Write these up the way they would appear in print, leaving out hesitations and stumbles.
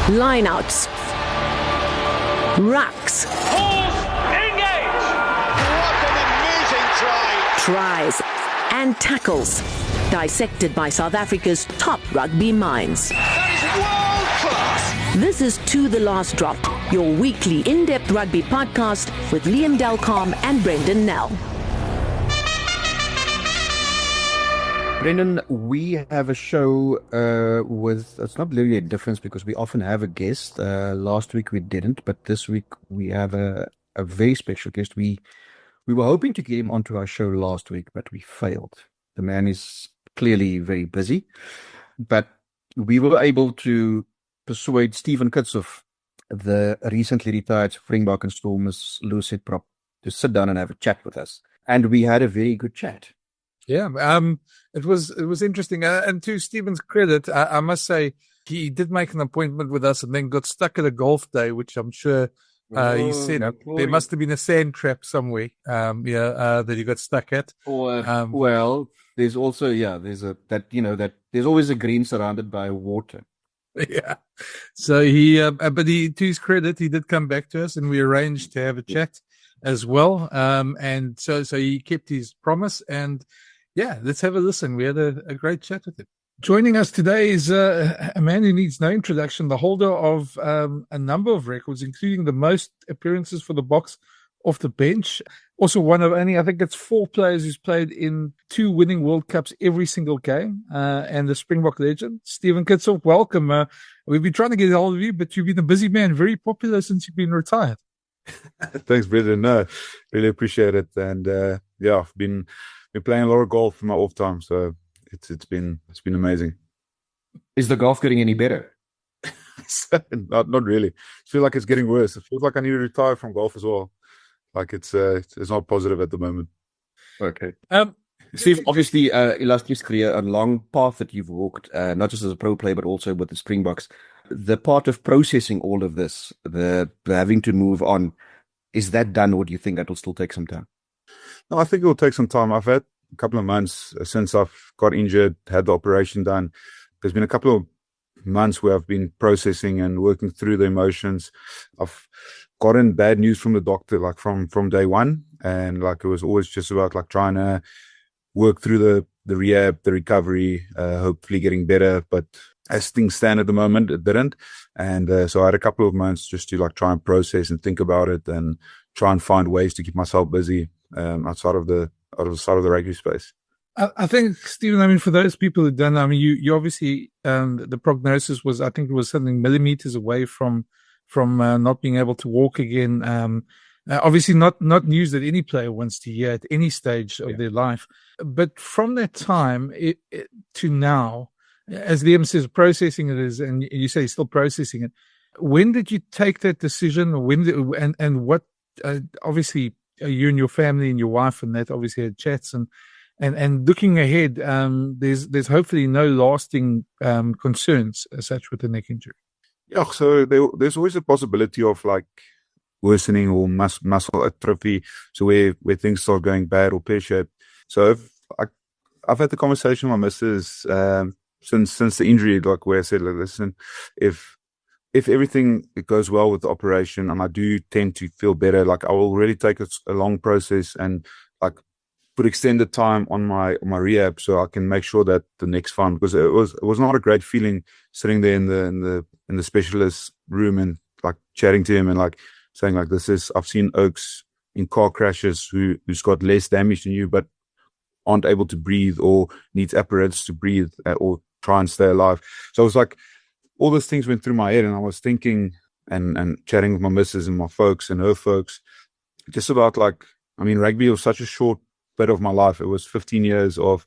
lineouts, rucks, engage! What an amazing try! tries, and tackles, dissected by South Africa's top rugby minds. That is world class! This is To The Last Drop, your weekly in-depth rugby podcast with Liam Delcom and Brendan Nell. Brendan, we have a show with, it's not really a difference because we often have a guest. Last week we didn't, but this week we have a very special guest. We were hoping to get him onto our show last week, but we failed. The man is clearly very busy, but we were able to persuade Steven Kitshoff, the recently retired Springbok and Stormers Lucid prop, to sit down and have a chat with us. And we had a very good chat. Yeah, it was interesting. And to Steven's credit, I must say, he did make an appointment with us and then got stuck at a golf day, which I'm sure he said there must have been a sand trap somewhere, that he got stuck at. Well, there's also, there's always a green surrounded by water. Yeah. So to his credit, he did come back to us and we arranged to have a chat as well. And so he kept his promise and, yeah, let's have a listen. We had a great chat with him. Joining us today is a man who needs no introduction, the holder of a number of records, including the most appearances for the Boks off the bench. Also one of only, I think it's 4 players who's played in 2 winning World Cups every single game, and the Springbok legend, Steven Kitshoff. Welcome. We've been trying to get a hold of you, but you've been a busy man, very popular since you've been retired. Thanks, Brendan. No, really appreciate it. And I've been playing a lot of golf in my off time, so it's been amazing. Is the golf getting any better? not really. I feel like it's getting worse. It feels like I need to retire from golf as well. Like it's not positive at the moment. Okay. Steve, obviously, illustrious career, a long path that you've walked, not just as a pro player, but also with the Springboks. The part of processing all of this, the having to move on, is that done, or do you think that will still take some time? No, I think it will take some time. I've had a couple of months since I've got injured, had the operation done. There's been a couple of months where I've been processing and working through the emotions. I've gotten bad news from the doctor, like from day one. And like, it was always just about like trying to work through the rehab, the recovery, hopefully getting better. But as things stand at the moment, it didn't. And so I had a couple of months just to like try and process and think about it and try and find ways to keep myself busy outside of the rugby space. I think, Stephen, for those people who don't know, you obviously, the prognosis was, I think it was something millimeters away from not being able to walk again. Obviously not news that any player wants to hear at any stage of their life. But from that time to now, as Liam says, processing it is, and you say you're still processing it. When did you take that decision? And what, obviously, you and your family and your wife and that obviously had chats and looking ahead, there's hopefully no lasting concerns as such with the neck injury. Yeah, so there's always a possibility of like worsening or muscle atrophy, so where things start going bad or pear-shaped. So I've had the conversation with my missus since the injury, like where I said, like, listen, if everything goes well with the operation and I do tend to feel better, like I will really take a long process and like put extended time on my rehab so I can make sure that the neck's fine, because it was not a great feeling sitting there in the specialist room and like chatting to him and like saying like, I've seen Oaks in car crashes who's got less damage than you but aren't able to breathe or needs apparatus to breathe or try and stay alive. So it was like all those things went through my head, and I was thinking and chatting with my missus and my folks and her folks just about like, rugby was such a short bit of my life. It was 15 years of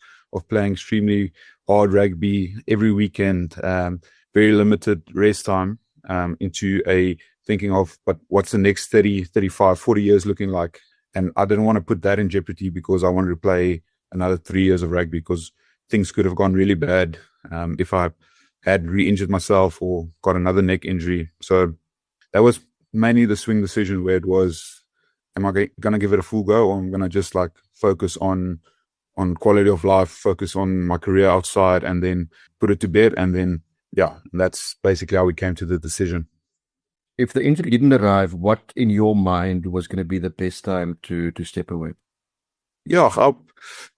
playing extremely hard rugby every weekend, very limited rest time, into a thinking of, but what's the next 30, 35, 40 years looking like? And I didn't want to put that in jeopardy because I wanted to play another 3 years of rugby, because things could have gone really bad if I had re-injured myself or got another neck injury. So that was mainly the swing decision, where it was, am I going to give it a full go, or I'm going to just like focus on quality of life, focus on my career outside, and then put it to bed and then yeah, that's basically how we came to the decision. If the injury didn't arrive, what in your mind was going to be the best time to step away? Yeah, I'll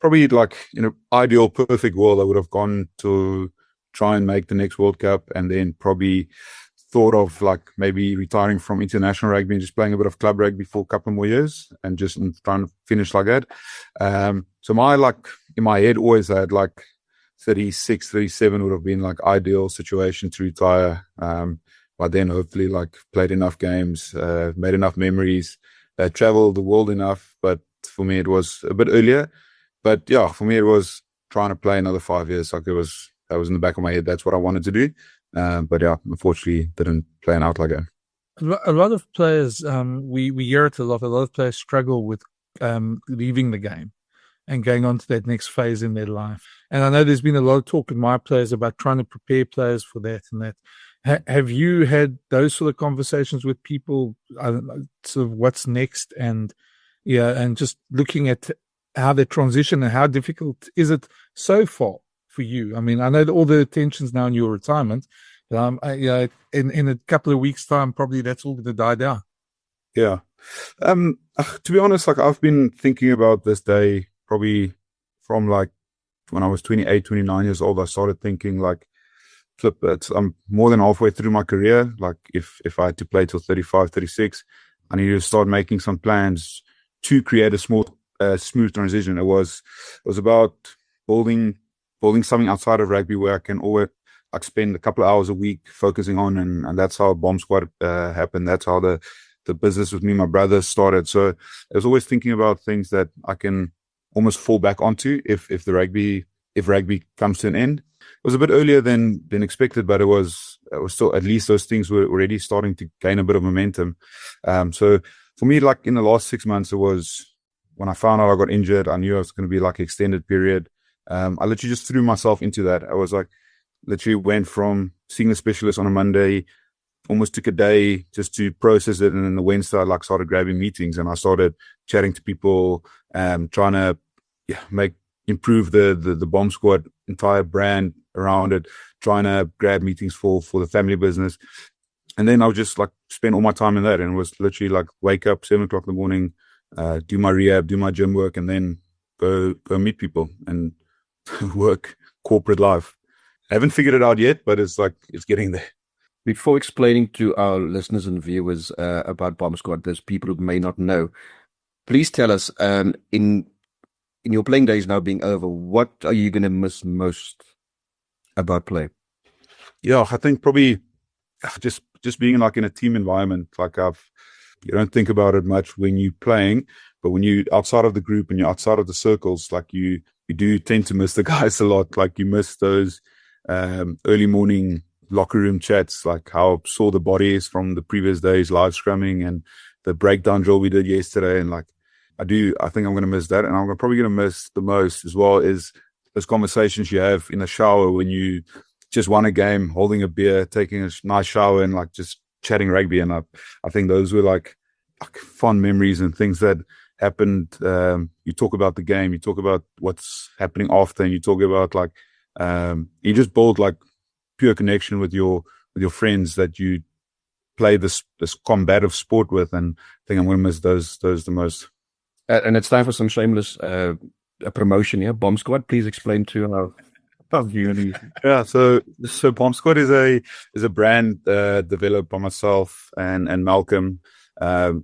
probably like, ideal perfect world, I would have gone to try and make the next World Cup, and then probably thought of like maybe retiring from international rugby and just playing a bit of club rugby for a couple more years and just trying to finish like that. So my, like, in my head always had like 36, 37 would have been like ideal situation to retire. By then, hopefully, like played enough games, made enough memories, traveled the world enough. But for me, it was a bit earlier. But yeah, for me, it was trying to play another 5 years. Like that was in the back of my head. That's what I wanted to do. But yeah, unfortunately, didn't plan out like that. A lot of players, we hear it a lot. A lot of players struggle with leaving the game and going on to that next phase in their life. And I know there's been a lot of talk with my players about trying to prepare players for that and that. Have you had those sort of conversations with people, sort of what's next, and just looking at how they transition and how difficult is it so far for you? I mean, I know that all the attention's now on your retirement. In a couple of weeks' time, probably that's all going to die down. Yeah. To be honest, like I've been thinking about this day probably from like when I was 28, 29 years old. I started thinking like, flip it, I'm more than halfway through my career. Like if I had to play till 35, 36, I need to start making some plans to create a smooth transition. It was about building something outside of rugby where I can always like spend a couple of hours a week focusing on, and that's how Bomb Squad happened. That's how the business with me and my brother started. So I was always thinking about things that I can almost fall back onto if rugby comes to an end. It was a bit earlier than expected, but it was still, at least those things were already starting to gain a bit of momentum. So for me, like in the last 6 months, it was when I found out I got injured, I knew it was going to be like an extended period. I literally just threw myself into that. I was like, literally went from seeing the specialist on a Monday, almost took a day just to process it. And then the Wednesday, I like started grabbing meetings and I started chatting to people, trying to improve the Bomb Squad entire brand around it, trying to grab meetings for the family business. And then I would just like spend all my time in that, and it was literally like wake up 7 o'clock in the morning, do my rehab, do my gym work, and then go meet people and work corporate life. I haven't figured it out yet, but it's getting there. Before explaining to our listeners and viewers about Bomb Squad, there's people who may not know. Please tell us, in your playing days now being over, what are you going to miss most about play? Yeah, I think probably just being like in a team environment. Like you don't think about it much when you're playing, but when you're outside of the group and you're outside of the circles, like you do tend to miss the guys a lot. Like you miss those early morning locker room chats, like how sore the body is from the previous days live scrumming and the breakdown drill we did yesterday. And like I think I'm going to miss that. And I'm probably going to miss the most as well is those conversations you have in the shower when you just won a game, holding a beer, taking a nice shower and like just chatting rugby. And I think those were like fun memories and things that happened. You talk about the game, you talk about what's happening after, and you talk about like, you just build like pure connection with your friends that you play this combative sport with. And I think I'm going to miss those the most. And it's time for some shameless promotion here. Bomb Squad, please explain to our viewers. Yeah, so Bomb Squad is a brand developed by myself and Malcolm,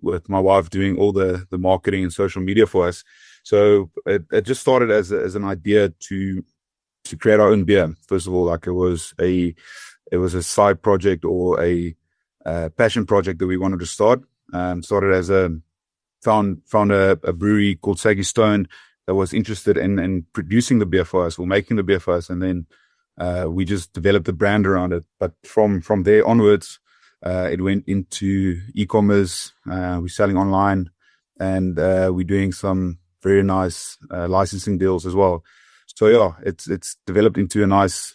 with my wife doing all the marketing and social media for us. So it just started as an idea to create our own beer. First of all, like it was a side project or a passion project that we wanted to start. Started as found a brewery called Saggy Stone that was interested in producing the beer for us or making the beer for us. And then we just developed the brand around it. But from there onwards, it went into e-commerce. We're selling online, and we're doing some very nice licensing deals as well. So yeah, it's developed into a nice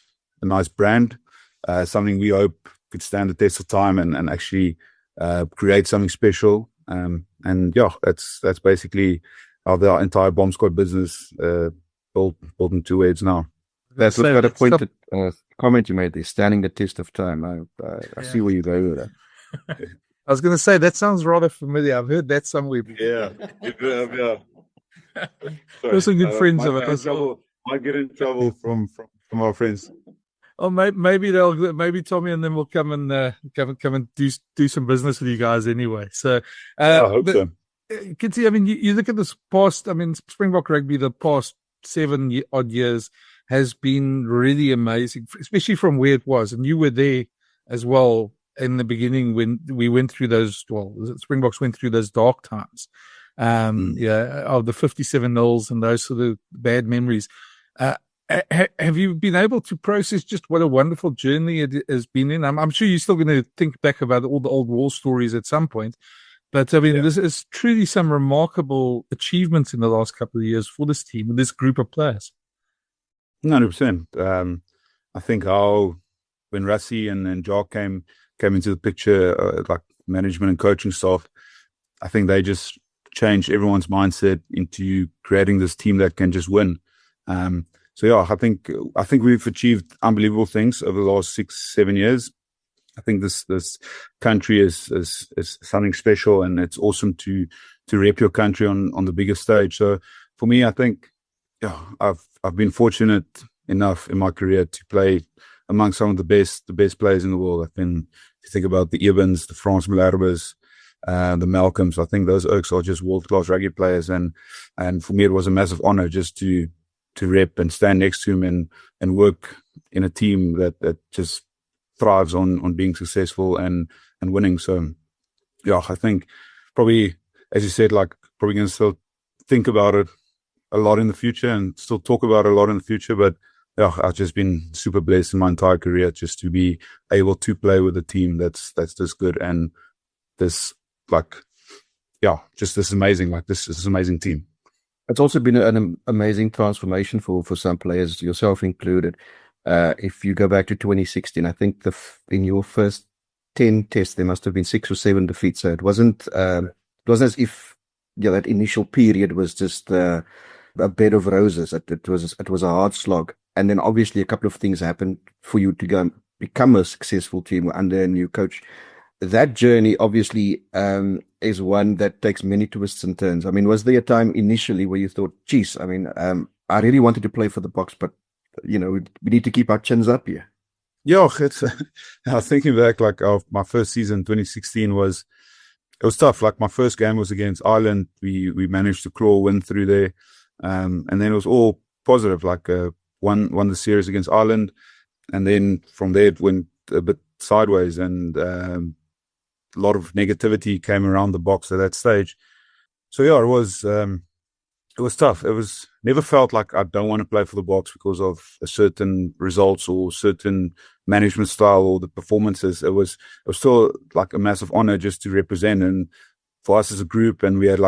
brand, something we hope could stand the test of time and actually create something special. And yeah, that's basically how the entire Bomb Squad business built into where it's now. That's at a point. comment you made there, standing the test of time. I see where you go with that. I was going to say, that sounds rather familiar. I've heard that somewhere before. Yeah. Yeah. Those are good friends of ours. Might get in trouble from our friends. Oh, maybe Tommy and them will come and do some business with you guys anyway. So, I hope so. Kitsy, I mean, you look at this past. I mean, Springbok rugby the past 7 odd years has been really amazing, especially from where it was, and you were there as well in the beginning when we went through those. Well, Springboks went through those dark times. Of the 57-0s and those sort of bad memories. Have you been able to process just what a wonderful journey it has been in? I'm sure you're still going to think back about all the old war stories at some point, but I mean, This is truly some remarkable achievements in the last couple of years for this team and this group of players. 100%. I think when Rassie and Jock came into the picture, like management and coaching staff, I think they just changed everyone's mindset into creating this team that can just win. I think we've achieved unbelievable things over the last 6-7 years. I think this country is something special, and it's awesome to rep your country on the biggest stage. So for me, I think I've been fortunate enough in my career to play among some of the best players in the world. If you think about the Evans, the Frans Malherbes, the Malcolms, I think those Oaks are just world-class rugby players. And for me, it was a massive honor just to rep and stand next to him and work in a team that just thrives on being successful and winning. So, I think probably, as you said, probably going to still think about it a lot in the future and still talk about it a lot in the future. But I've just been super blessed in my entire career just to be able to play with a team that's this good and this just this amazing, this amazing team. It's also been an amazing transformation for some players, yourself included. If you go back to 2016, I think in your first 10 tests, there must have been 6 or 7 defeats. So it wasn't as if that initial period was just a bed of roses. It was a hard slog. And then obviously a couple of things happened for you to go and become a successful team under a new coach. That journey obviously is one that takes many twists and turns. I mean, was there a time initially where you thought, geez, I mean, I really wanted to play for the Boks, but, we need to keep our chins up here? Yeah, I was thinking back, my first season, 2016, it was tough. My first game was against Ireland. We managed to claw a win through there. And then it was all positive, won the series against Ireland. And then from there, it went a bit sideways, and a lot of negativity came around the Boks at that stage. So it was tough. It was never felt like I don't want to play for the Boks because of a certain results or certain management style or the performances. It was still a massive honor just to represent, and for us as a group, and we had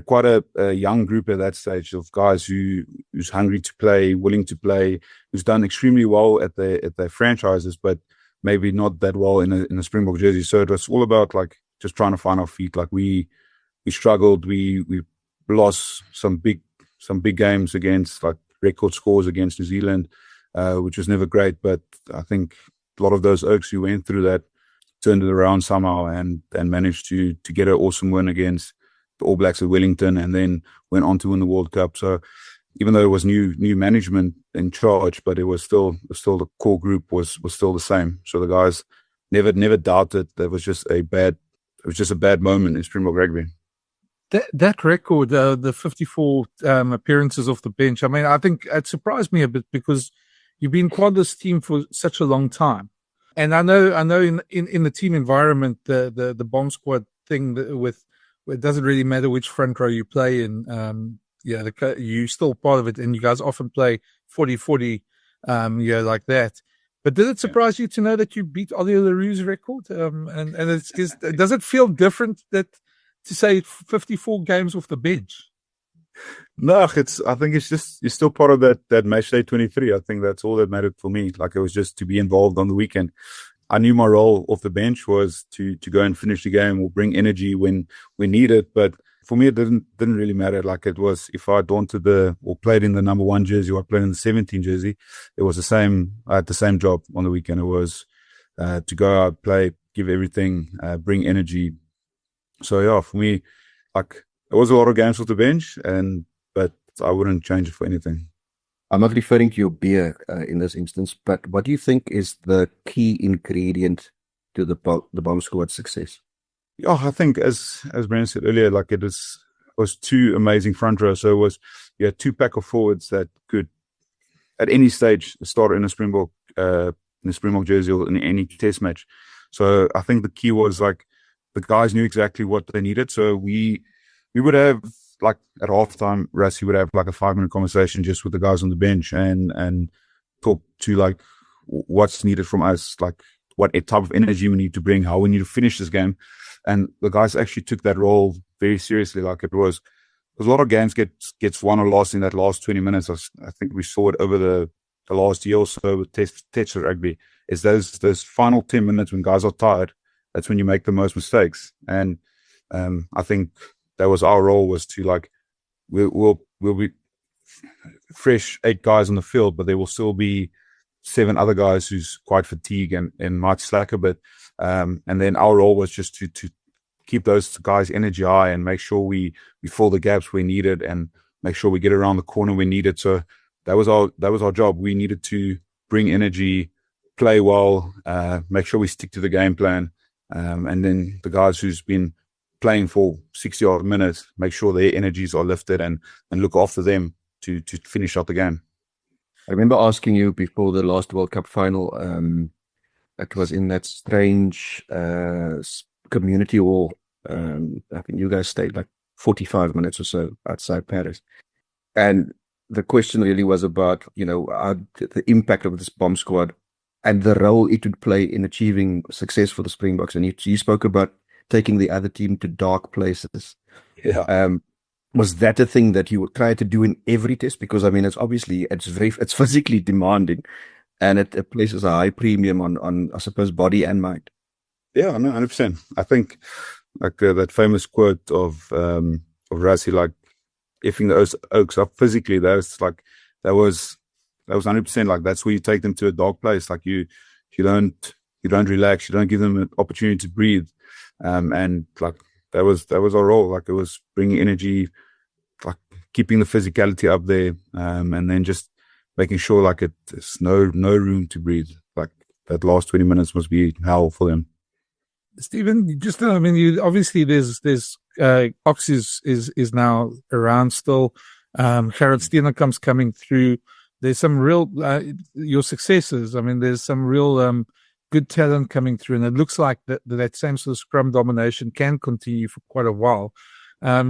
quite a young group at that stage of guys who's hungry to play, willing to play, who's done extremely well at their franchises, but maybe not that well in a Springbok jersey. So it was all about just trying to find our feet. We struggled. We lost some big games against record scores against New Zealand, which was never great. But I think a lot of those Oaks who went through that turned it around somehow and managed to get an awesome win against the All Blacks at Wellington, and then went on to win the World Cup. So even though it was new management in charge, but it was still the core group was still the same. So the guys never doubted that it was just a bad moment in Springbok rugby. That record, the 54 appearances off the bench, I mean, I think it surprised me a bit because you've been part of this team for such a long time. And I know in the team environment, the bomb squad thing with it doesn't really matter which front row you play in. You're still part of it, and you guys often play 40-40, like that. But did it surprise you to know that you beat Ollie Leroux's record? And does it feel different to say 54 games off the bench? No, I think it's just you're still part of that match day 23. I think that's all that mattered for me. It was just to be involved on the weekend. I knew my role off the bench was to go and finish the game or bring energy when we need it. But for me, it didn't really matter. Like, it was, if I daunted or played in the number 1 jersey or I played in the 17 jersey, it was the same. I had the same job on the weekend. It was to go out, play, give everything, bring energy. So yeah, for me, like, it was a lot of games off the bench, but I wouldn't change it for anything. I'm not referring to your beer in this instance, but what do you think is the key ingredient to the bomb squad success? Yeah, I think as Brandon said earlier, like, it was 2 amazing front rows. So you had 2 pack of forwards that could, at any stage, start in a Springbok jersey or in any test match. So I think the key was, like, the guys knew exactly what they needed. So we would have, like, at halftime, Rassie would have like a 5-minute conversation just with the guys on the bench and talk to, like, what's needed from us, like what type of energy we need to bring, how we need to finish this game. And the guys actually took that role very seriously. Like, it was a lot of games gets won or lost in that last 20 minutes. I think we saw it over the last year or so with test rugby. Is those final 10 minutes when guys are tired, that's when you make the most mistakes. And I think that was our role, was to, like, we'll be fresh 8 guys on the field, but there will still be 7 other guys who's quite fatigued and might slack a bit. And then our role was just to keep those guys' energy high and make sure we fill the gaps where needed and make sure we get around the corner when needed. So that was our job. We needed to bring energy, play well, make sure we stick to the game plan. And then the guys who's been playing for 60-odd minutes, make sure their energies are lifted and look after them to finish out the game. I remember asking you before the last World Cup final, it was in that strange community hall. I think you guys stayed like 45 minutes or so outside Paris. And the question really was about, the impact of this bomb squad and the role it would play in achieving success for the Springboks. And you spoke about taking the other team to dark places. Yeah. Was that a thing that you would try to do in every test? Because, I mean, it's physically demanding, and it places a high premium on I suppose, body and mind. Yeah, no, 100%. I think, like, that famous quote of Rassie, like, effing the Oaks up physically, that was 100%. Like, that's where you take them to a dark place. Like, you don't relax, you don't give them an opportunity to breathe. And, like, that was our role. Like, it was bringing energy, like, keeping the physicality up there, and then just making sure, like, there's no room to breathe. Like, that last 20 minutes must be hell for them. Steven, just, I mean, you obviously there's Ox is now around still. Gerard Steenekamp coming through. There's some real your successors. I mean, there's some real good talent coming through, and it looks like that same sort of scrum domination can continue for quite a while.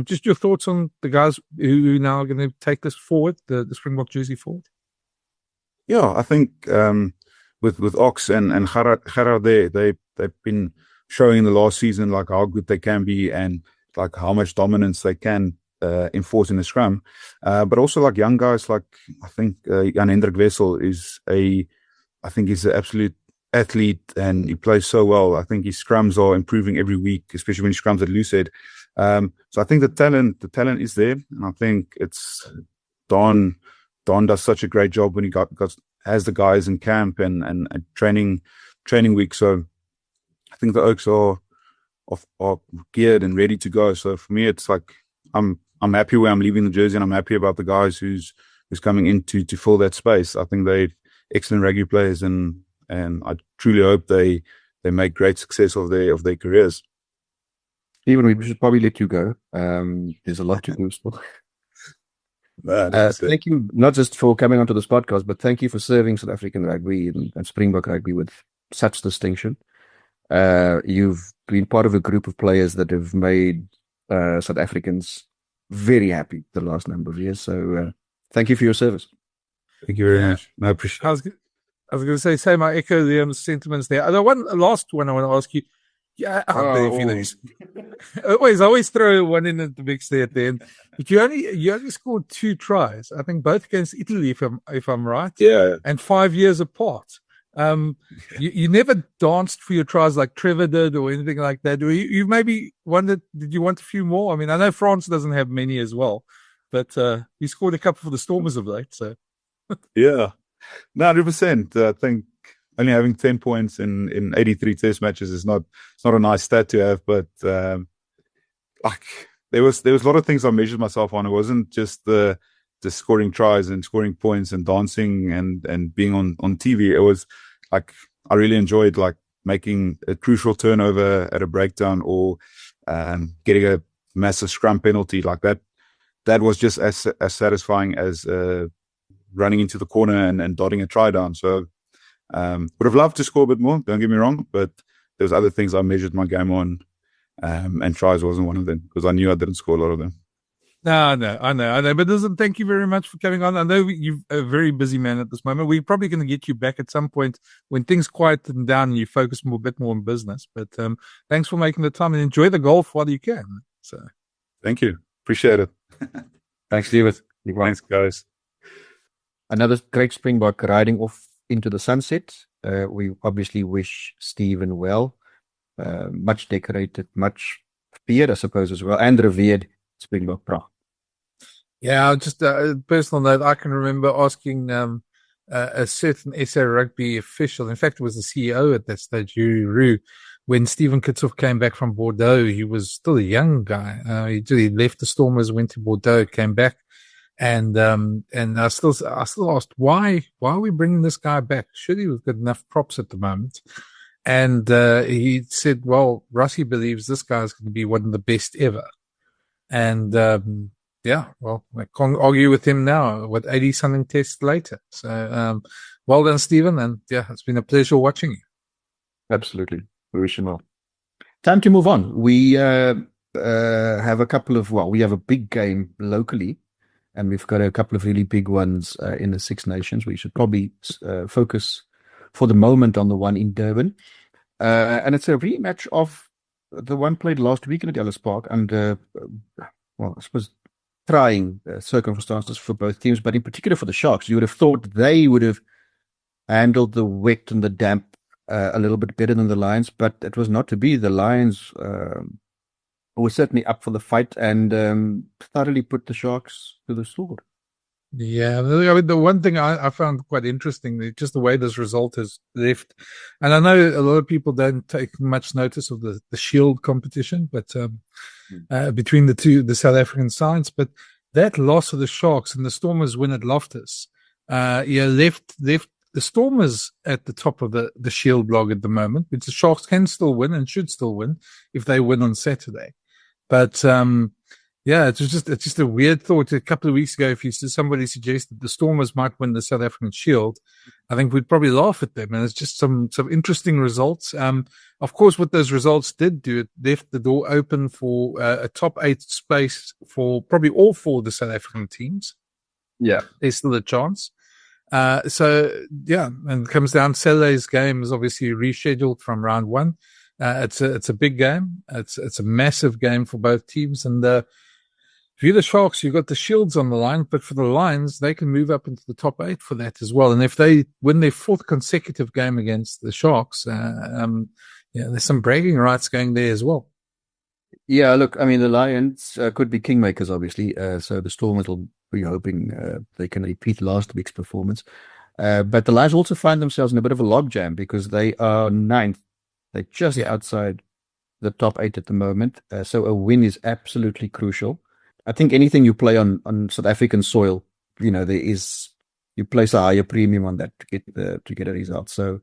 Just your thoughts on the guys who now are going to take this forward, the Springbok jersey forward. Yeah, I think with Ox and Gerard there, they've been showing in the last season, like, how good they can be and, like, how much dominance they can enforce in the scrum. But also, like, young guys, like, I think Jan Hendrik Wessel is he's an absolute athlete and he plays so well. I think his scrums are improving every week, especially when he scrums at loosehead. So I think the talent is there, and I think it's Don does such a great job when he has the guys in camp and training week. So I think the Oaks are geared and ready to go. So for me, it's like I'm happy where I'm leaving the jersey, and I'm happy about the guys who's coming in to fill that space. I think they're excellent rugby players, and I truly hope they make great success of their careers. Steven, we should probably let you go. There's a lot to do still. Thank you, not just for coming onto this podcast, but thank you for serving South African rugby and Springbok rugby with such distinction. You've been part of a group of players that have made South Africans very happy the last number of years. So thank you for your service. Thank you very much. I appreciate it. I was going to say, I echo the sentiments there. The last one I want to ask you. Yeah, I always throw one in at the mix there at the end. But you only scored 2 tries. I think both against Italy, if I'm right. Yeah. And 5 years apart. You never danced for your tries like Trevor did or anything like that. Or you maybe wondered, did you want a few more? I mean, I know France doesn't have many as well, but you scored a couple for the Stormers of late. So Yeah, no, 100%. I think only having 10 points in 83 test matches is not a nice stat to have, but like there was a lot of things I measured myself on. It wasn't just the scoring tries and scoring points and dancing and being on TV. It was like I really enjoyed like making a crucial turnover at a breakdown or getting a massive scrum penalty like that. That was just as satisfying as running into the corner and dotting a try down. So would have loved to score a bit more, don't get me wrong, but there's other things I measured my game on, and tries wasn't one of them because I knew I didn't score a lot of them. No, I know. But listen, thank you very much for coming on. I know you're a very busy man at this moment. We're probably going to get you back at some point when things quieten down and you focus a bit more on business. But thanks for making the time and enjoy the golf while you can. So, thank you. Appreciate it. Thanks, David. Thanks, guys. Another great Springbok riding off into the sunset. We obviously wish Steven well. Much decorated, much feared, I suppose, as well, and revered Springbok Pro. Yeah, just a personal note, I can remember asking a certain SA rugby official, in fact, it was the CEO at that stage, Yuri Roux, when Steven Kitshoff came back from Bordeaux. He was still a young guy. He left the Stormers, went to Bordeaux, came back, and I still asked why are we bringing this guy back? Surely we've got enough props at the moment. And he said, well, Rossi believes this guy is going to be one of the best ever. And yeah, well, I can't argue with him now, 80-something tests later. So well done, Steven. And yeah, it's been a pleasure watching you. Absolutely. We wish him well. Time to move on. We have a couple of, we have a big game locally, and we've got a couple of really big ones in the Six Nations. We should probably focus for the moment on the one in Durban. And it's a rematch of the one played last weekend at Ellis Park under, I suppose, trying circumstances for both teams, but in particular for the Sharks. You would have thought they would have handled the wet and the damp a little bit better than the Lions, but it was not to be. The Lions were certainly up for the fight and thoroughly put the Sharks to the sword. Yeah, I mean, the one thing I found quite interesting, just the way this result has left, and I know a lot of people don't take much notice of the Shield competition, but between the South African sides, but that loss of the Sharks and the Stormers win at Loftus, left the Stormers at the top of the Shield log at the moment, which the Sharks can still win and should still win if they win on Saturday, but yeah, it's just a weird thought. A couple of weeks ago, if somebody suggested the Stormers might win the South African Shield, I think we'd probably laugh at them. And it's just some interesting results. Of course, what those results did do, it left the door open for a top 8 space for probably all 4 of the South African teams. Yeah, there's still a chance. So yeah, and it comes down. Saturday's game is obviously rescheduled from round 1. It's a big game. It's a massive game for both teams, and if you're the Sharks, you've got the Shields on the line, but for the Lions, they can move up into the top 8 for that as well. And if they win their 4th consecutive game against the Sharks, there's some bragging rights going there as well. Yeah, look, I mean, the Lions could be kingmakers, obviously. So the Stormers will be hoping they can repeat last week's performance. But the Lions also find themselves in a bit of a logjam because they are 9th. They're just outside the top 8 at the moment. So a win is absolutely crucial. I think anything you play on South African soil, you place a higher premium on that to get a result. So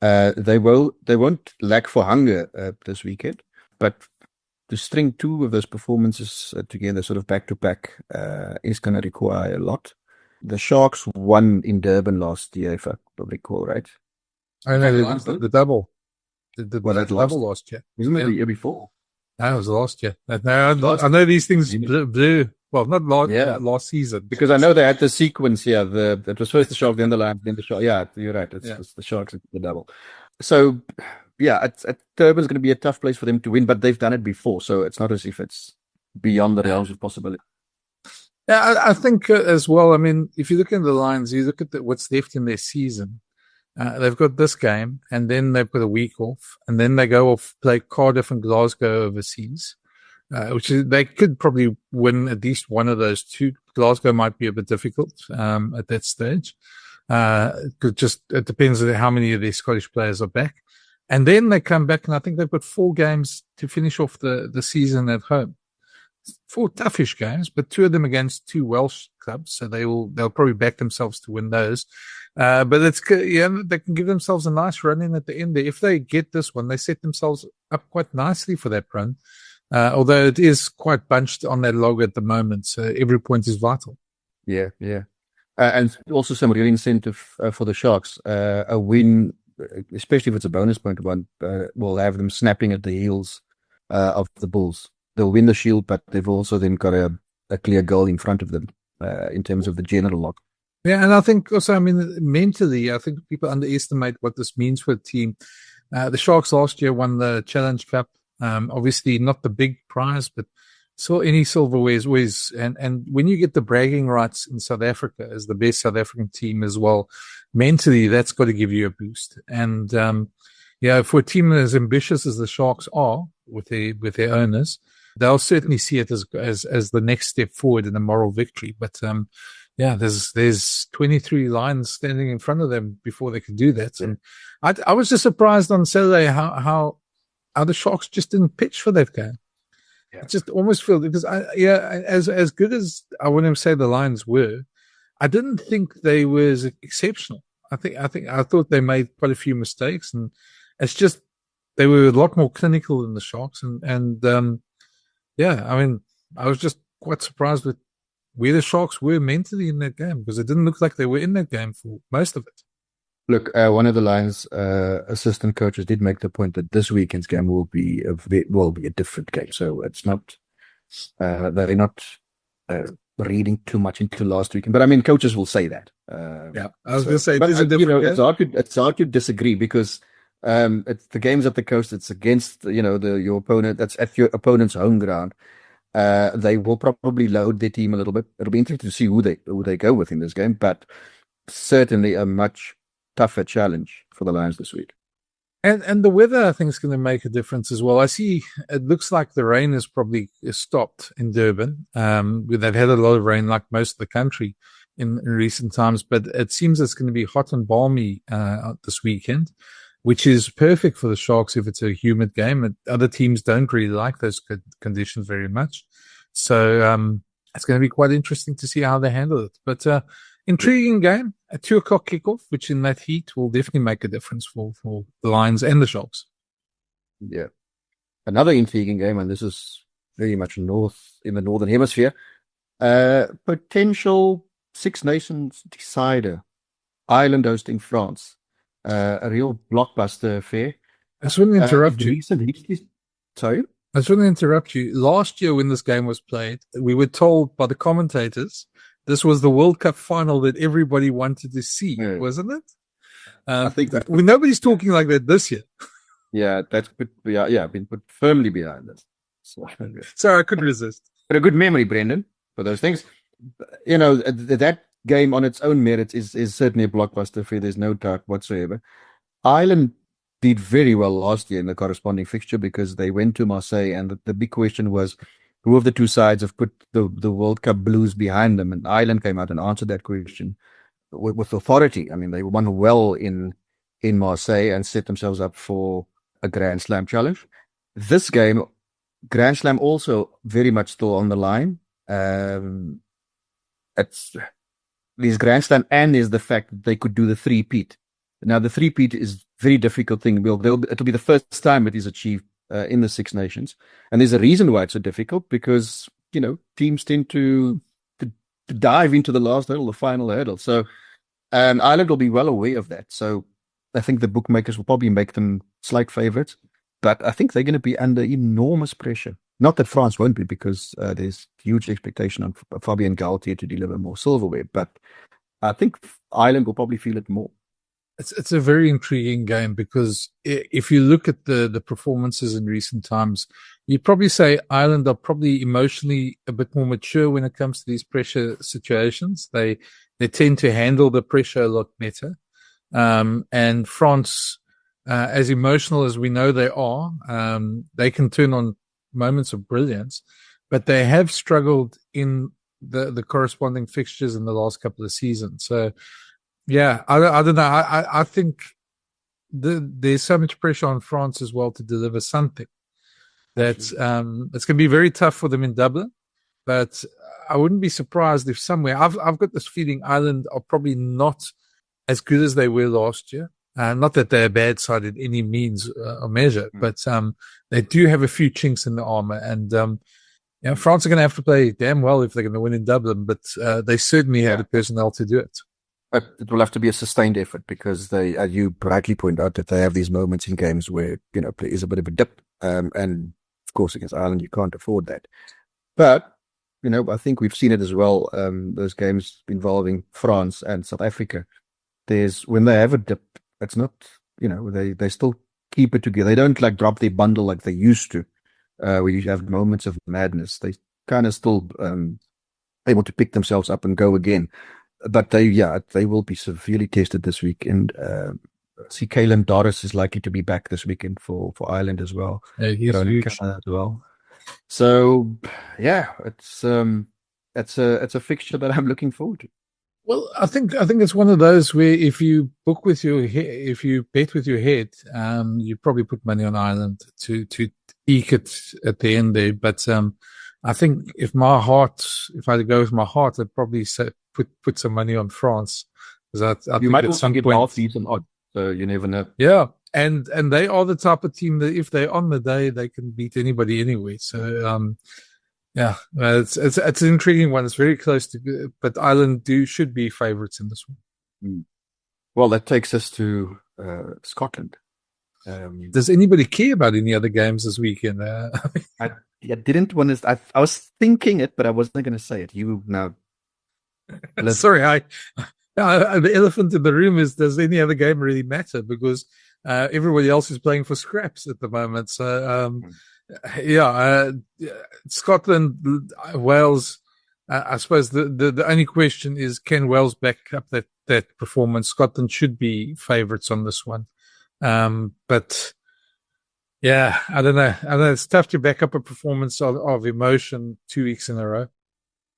they won't lack for hunger this weekend, but to string 2 of those performances together, sort of back to back, is going to require a lot. The Sharks won in Durban last year, if I recall, right? I know the double. The double last year, wasn't it the year before? No, it was last year. I know these things blew. Well, not last season. Because I know they had the sequence here. It was first the Sharks, then the Lions, then the Sharks. Yeah, you're right. It's the Sharks, the double. So, yeah, Durban's going to be a tough place for them to win, but they've done it before. So it's not as if it's beyond the realms of possibility. Yeah, I think as well. I mean, if you look at the Lions, you look at what's left in their season. They've got this game, and then they've got a week off, and then they go off, play Cardiff and Glasgow overseas, which is, they could probably win at least one of those two. Glasgow might be a bit difficult at that stage. It depends on how many of their Scottish players are back. And then they come back, and I think they've got 4 games to finish off the season at home. 4 toughish games, but 2 of them against 2 Welsh clubs, so they'll probably back themselves to win those. But they can give themselves a nice run in at the end there. If they get this one, they set themselves up quite nicely for that run. Although it is quite bunched on that log at the moment, so every point is vital. Yeah. And also some real incentive for the Sharks. A win, especially if it's a bonus point one, will have them snapping at the heels of the Bulls. They'll win the Shield, but they've also then got a clear goal in front of them in terms of the general log. Yeah, and I think also, mentally, I think people underestimate what this means for the team. The Sharks last year won the Challenge Cup. Obviously not the big prize, but so any silverware is always, and when you get the bragging rights in South Africa as the best South African team as well, mentally, that's got to give you a boost. And, for a team as ambitious as the Sharks are with their owners, they'll certainly see it as the next step forward in a moral victory. But, there's 23 lions standing in front of them before they can do that. And I was just surprised on Saturday how the Sharks just didn't pitch for that game. Yeah. It just almost felt, because as good as I wouldn't say the Lions were, I didn't think they were exceptional. I thought they made quite a few mistakes, and it's just they were a lot more clinical than the Sharks. I was just quite surprised with where the Sharks were mentally in that game, because it didn't look like they were in that game for most of it. Look, one of the Lions assistant coaches did make the point that this weekend's game will be a different game. So it's not they're not reading too much into last weekend. But coaches will say that. I was going to say, it is a different game. It's hard to disagree, because it's the games at the coast. It's against your opponent. That's at your opponent's home ground. They will probably load their team a little bit. It'll be interesting to see who they go with in this game, but certainly a much tougher challenge for the Lions this week. And the weather, I think, is going to make a difference as well. I see it looks like the rain is probably stopped in Durban. They've had a lot of rain, like most of the country in recent times, but it seems it's going to be hot and balmy this weekend, which is perfect for the Sharks if it's a humid game. Other teams don't really like those conditions very much. So it's going to be quite interesting to see how they handle it. But intriguing game, a 2:00 kickoff, which in that heat will definitely make a difference for the Lions and the Sharks. Yeah. Another intriguing game, and this is very much in the Northern Hemisphere, potential Six Nations decider, Ireland hosting France. A real blockbuster affair. I just want to interrupt you. Sorry? I just want to interrupt you. Last year when this game was played, we were told by the commentators this was the World Cup final that everybody wanted to see, wasn't it? I think that nobody's talking like that this year. Yeah, that's been put firmly behind us. Sorry, I couldn't resist. But a good memory, Brendan, for those things. That game on its own merits is certainly a blockbuster affair. There's no doubt whatsoever. Ireland did very well last year in the corresponding fixture, because they went to Marseille, and the big question was, who of the two sides have put the World Cup blues behind them? And Ireland came out and answered that question with authority. They won well in Marseille and set themselves up for a Grand Slam challenge. This game, Grand Slam also very much still on the line. There's Grand Slam, and there's the fact that they could do the three-peat. Now, the three-peat is a very difficult thing. It'll be the first time it is achieved in the Six Nations. And there's a reason why it's so difficult, because, teams tend to dive into the last hurdle, the final hurdle. So Ireland will be well aware of that. So I think the bookmakers will probably make them slight favourites. But I think they're going to be under enormous pressure. Not that France won't be, because there's huge expectation on Fabien Galtier to deliver more silverware. But I think Ireland will probably feel it more. It's a very intriguing game, because if you look at the performances in recent times, you'd probably say Ireland are probably emotionally a bit more mature when it comes to these pressure situations. They tend to handle the pressure a lot better. And France, as emotional as we know they are, they can turn on moments of brilliance, but they have struggled in the corresponding fixtures in the last couple of seasons. So, yeah, I don't know. I think there's so much pressure on France as well to deliver something. That's it's going to be very tough for them in Dublin, but I wouldn't be surprised if somewhere I've got this feeling Ireland are probably not as good as they were last year. Not that they're a bad side in any means or measure, but they do have a few chinks in the armor, and France are going to have to play damn well if they're going to win in Dublin. But they certainly have the personnel to do it. But it will have to be a sustained effort because they, as you rightly point out, that they have these moments in games where there is a bit of a dip, and of course against Ireland you can't afford that. But I think we've seen it as well. Those games involving France and South Africa, when they have a dip, it's not they still keep it together. They don't like drop their bundle like they used to. Where you have moments of madness, they kind of still able to pick themselves up and go again. But they will be severely tested this week. And see, Caelan Doris is likely to be back this weekend for Ireland as well. Yeah, he's huge as well. So yeah, it's a fixture that I'm looking forward to. Well, I think it's one of those where if you bet with your head, you probably put money on Ireland to eke it at the end there. But I think if I had to go with my heart, I'd probably put some money on France, because I you think might at also some get point, half decent odds, so you never know. Yeah, and they are the type of team that if they're on the day, they can beat anybody anyway. So yeah, it's an intriguing one. It's very close to, but Ireland should be favourites in this one. Well, that takes us to Scotland. Does anybody care about any other games this weekend? I didn't want to. I was thinking it, but I wasn't going to say it. You now. Sorry, the elephant in the room is: does any other game really matter? Because everybody else is playing for scraps at the moment. So Scotland, Wales. I suppose the only question is, can Wales back up that performance? Scotland should be favourites on this one. But yeah, I don't know. It's tough to back up a performance of emotion 2 weeks in a row.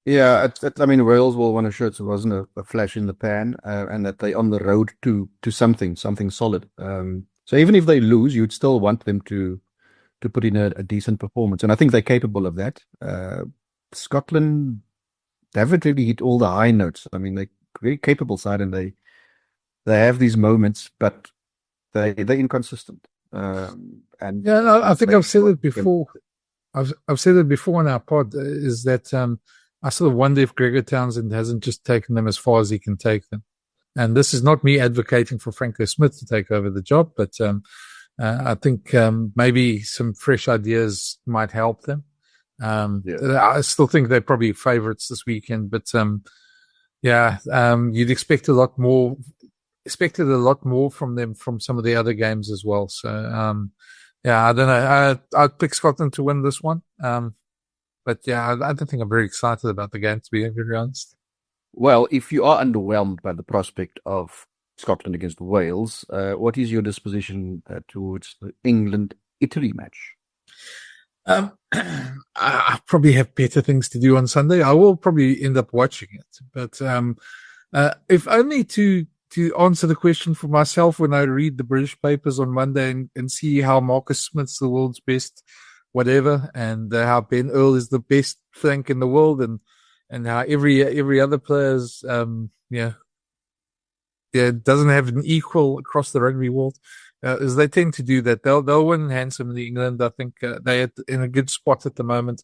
Yeah, I mean, Wales will want to show it wasn't a flash in the pan, and that they're on the road to something solid. So even if they lose, you'd still want them to put in a decent performance, and I think they're capable of that. Scotland, they haven't really hit all the high notes. I mean, they're very capable side, and they have these moments, but they're inconsistent. And yeah, no, I think I've said it before. I've said it before in our pod, is that I sort of wonder if Gregor Townsend hasn't just taken them as far as he can take them. And this is not me advocating for Franco Smith to take over the job, but I think maybe some fresh ideas might help them. I still think they're probably favourites this weekend, but you'd expected a lot more from them from some of the other games as well. So I don't know. I'd pick Scotland to win this one. But yeah, I don't think I'm very excited about the game, to be very honest. Well, if you are underwhelmed by the prospect of Scotland against Wales, what is your disposition towards the England-Italy match? I probably have better things to do on Sunday. I will probably end up watching it, but if only to answer the question for myself when I read the British papers on Monday and see how Marcus Smith's the world's best whatever, and how Ben Earl is the best flank in the world, and how every other player's doesn't have an equal across the rugby world. As they tend to do that, they'll win handsomely. England, I think, they're in a good spot at the moment,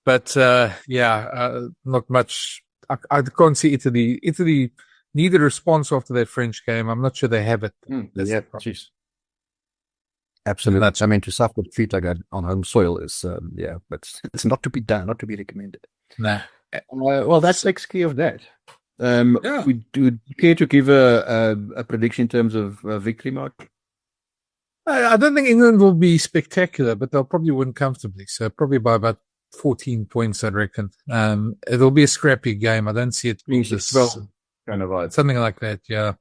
but not much. I can't see Italy. Italy need a response after their French game. I'm not sure they have it. Jeez. Absolutely. I mean, to suffer defeat like that on home soil is, but it's not to be done, not to be recommended. Nah. Well, that takes care of that. We do care to give a prediction in terms of victory mark? I don't think England will be spectacular, but they'll probably win comfortably. So probably by about 14 points, I reckon. It'll be a scrappy game. I don't see it being kind of vibe. Something like that, yeah.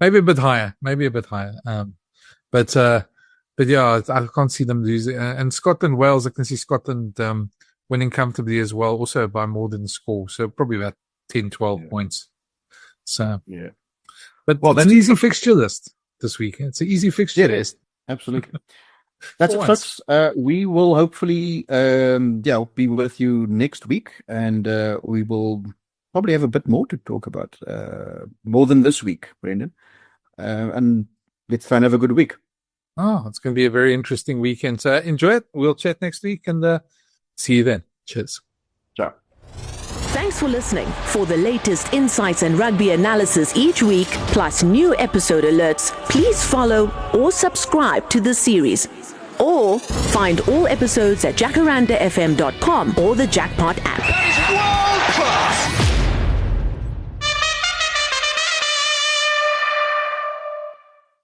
Maybe a bit higher. But yeah, I can't see them losing. And Scotland, Wales, I can see Scotland winning comfortably as well, also by more than the score. So probably about 10, 12 points. So, Yeah. But it's an easy fixture list this week. It's an easy fixture list. Absolutely. That's it, folks. We will hopefully be with you next week, and we will probably have a bit more to talk about, more than this week, Brendan. And let's try and have a good week. Oh, it's going to be a very interesting weekend. So enjoy it. We'll chat next week, and see you then. Cheers. Ciao. Thanks for listening. For the latest insights and rugby analysis each week, plus new episode alerts, please follow or subscribe to the series. Or find all episodes at jacarandafm.com or the Jackpot app. That is world class.